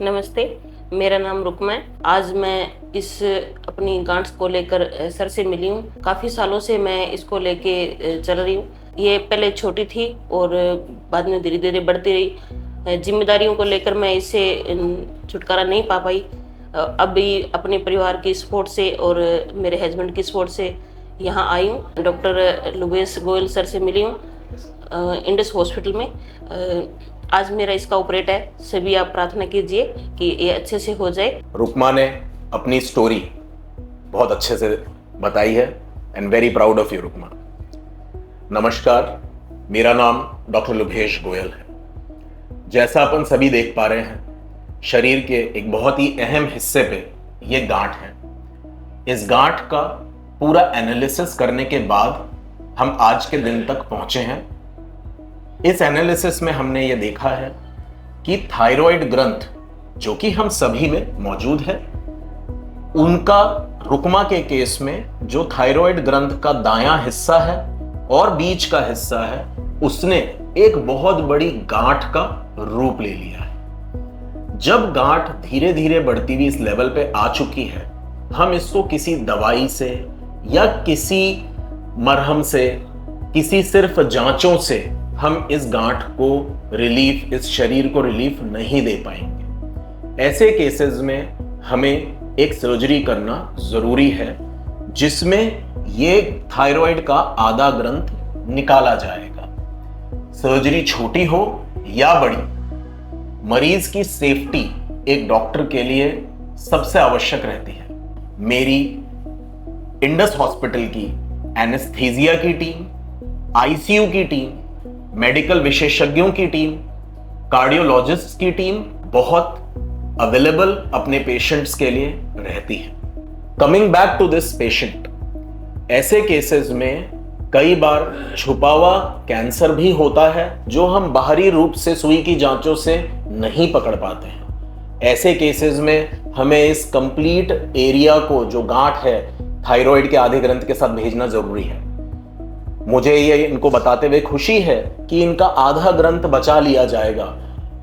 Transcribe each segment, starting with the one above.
नमस्ते, मेरा नाम रुकमा है। आज मैं इस अपनी गांठ को लेकर सर से मिली हूँ। काफ़ी सालों से मैं इसको लेके चल रही हूँ। ये पहले छोटी थी और बाद में धीरे धीरे बढ़ती रही। जिम्मेदारियों को लेकर मैं इससे छुटकारा नहीं पा पाई। अभी अपने परिवार की सपोर्ट से और मेरे हस्बैंड की सपोर्ट से यहाँ आई हूँ। डॉक्टर लुबेश गोयल सर से मिली हूँ इंडस हॉस्पिटल में। आज मेरा इसका ऑपरेट है। सभी आप प्रार्थना कीजिए कि ये अच्छे से हो जाए। रुकमा ने अपनी स्टोरी बहुत अच्छे से बताई है and very proud of you Rukma. नमस्कार, मेरा नाम डॉक्टर लुबेश गोयल है। जैसा अपन सभी देख पा रहे हैं, शरीर के एक बहुत ही अहम हिस्से पे ये गांठ है। इस गांठ का पूरा एनालिसिस करने के बाद हम आज के दिन तक पहुंचे हैं। इस एनालिसिस में हमने ये देखा है कि थायराइड ग्रंथ जो कि हम सभी में मौजूद है, उनका रुकमा के केस में जो थायराइड ग्रंथ का दायां हिस्सा है और बीच का हिस्सा है, उसने एक बहुत बड़ी गांठ का रूप ले लिया है। जब गांठ धीरे धीरे बढ़ती हुई इस लेवल पे आ चुकी है, हम इसको किसी दवाई से या किसी मरहम से, किसी सिर्फ जांचों से हम इस गांठ को रिलीफ, इस शरीर को रिलीफ नहीं दे पाएंगे। ऐसे केसेस में हमें एक सर्जरी करना जरूरी है जिसमें ये थायराइड का आधा ग्रंथ निकाला जाएगा। सर्जरी छोटी हो या बड़ी, मरीज की सेफ्टी एक डॉक्टर के लिए सबसे आवश्यक रहती है। मेरी इंडस हॉस्पिटल की एनेस्थीसिया की टीम, आईसीयू की टीम, मेडिकल विशेषज्ञों की टीम, कार्डियोलॉजिस्ट की टीम बहुत अवेलेबल अपने पेशेंट्स के लिए रहती है। Coming back to this patient, ऐसे केसेस में कई बार छुपा हुआ कैंसर भी होता है जो हम बाहरी रूप से सुई की जांचों से नहीं पकड़ पाते हैं। ऐसे केसेस में हमें इस कंप्लीट एरिया को, जो गांठ है, थायराइड के आधे ग्रंथ के साथ भेजना जरूरी है। मुझे ये इनको बताते हुए खुशी है कि इनका आधा ग्रंथ बचा लिया जाएगा।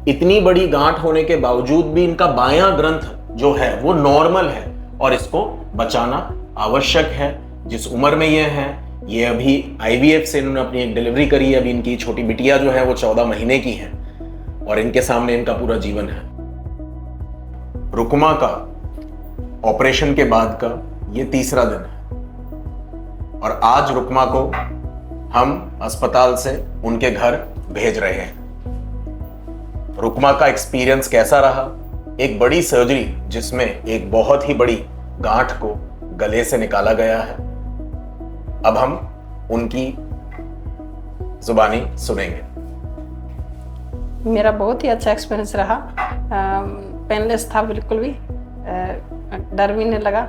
इतनी बड़ी गांठ होने के बावजूद भी इनका बायां ग्रंथ जो है वो नॉर्मल है और इसको बचाना आवश्यक है। जिस उम्र में ये हैं, ये अभी आईवीएफ से इन्होंने अपनी एक डिलीवरी करी है। अभी इनकी छोटी बिटिया जो है वो 14 महीने की है और इनके सामने इनका पूरा जीवन है। रुकमा का ऑपरेशन के बाद का ये तीसरा दिन है और आज रुकमा को हम अस्पताल से उनके घर भेज रहे हैं। रुकमा का एक्सपीरियंस कैसा रहा? एक बड़ी सर्जरी जिसमें एक बहुत ही बड़ी गांठ को गले से निकाला गया है। अब हम उनकी जुबानी सुनेंगे। मेरा बहुत ही अच्छा एक्सपीरियंस रहा। पेनलेस था, बिल्कुल भी डर भी नहीं लगा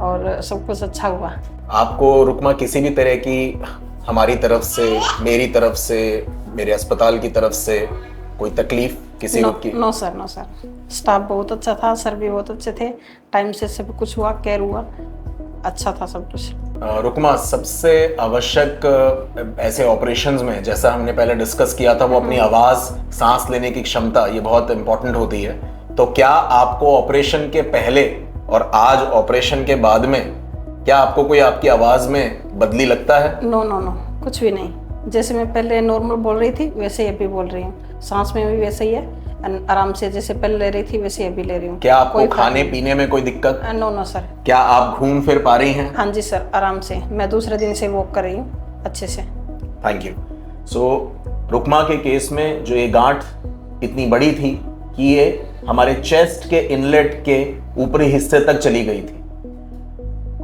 और सब कुछ अच्छा हुआ। आपको रुकमा किसी भी तरह की हमारी तरफ से, मेरी तरफ से, मेरे अस्पताल की तरफ से कोई तकलीफ किसी रूप की? No sir, no sir. Staff बहुत अच्छा था, सर भी बहुत अच्छे थे। टाइम से सब कुछ हुआ, केयर हुआ, अच्छा था सब कुछ। रुकमा, सबसे आवश्यक ऐसे ऑपरेशंस में, जैसा हमने पहले डिस्कस किया था, वो अपनी आवाज, सांस लेने की क्षमता, ये बहुत इंपॉर्टेंट होती है। तो क्या आपको ऑपरेशन के पहले और आज ऑपरेशन के बाद में क्या आपको कोई आपकी आवाज में बदली लगता है? नो नो नो, कुछ भी नहीं। जैसे मैं पहले नॉर्मल बोल रही थी वैसे ही अभी बोल रही हूँ। सांस में भी वैसे ही है, आराम से जैसे पहले ले रही थी वैसे ही अभी ले रही हूँ। क्या आपको खाने पीने में कोई दिक्कत? No no sir. क्या आप घूम फिर पा रही हैं? हाँ जी सर, आराम से। मैं दूसरे दिन से वॉक कर रही हूँ अच्छे से। Thank you. सो रुकमा के केस में जो ये गांठ इतनी बड़ी थी कि ये हमारे चेस्ट के इनलेट के ऊपरी हिस्से तक चली गई थी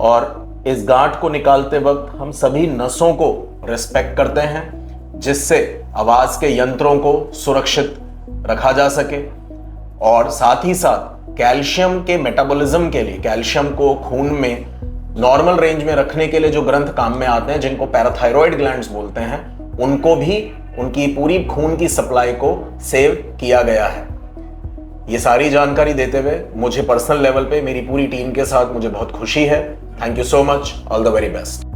और इस गांठ को निकालते वक्त हम सभी नसों को रिस्पेक्ट करते हैं जिससे आवाज के यंत्रों को सुरक्षित रखा जा सके और साथ ही साथ कैल्शियम के मेटाबॉलिज्म के लिए, कैल्शियम को खून में नॉर्मल रेंज में रखने के लिए जो ग्रंथ काम में आते हैं, जिनको पैराथायरॉइड ग्लैंड्स बोलते हैं, उनको भी उनकी पूरी खून की सप्लाई को सेव किया गया है। ये सारी जानकारी देते हुए मुझे पर्सनल लेवल पे मेरी पूरी टीम के साथ मुझे बहुत खुशी है। Thank you so much. All the very best.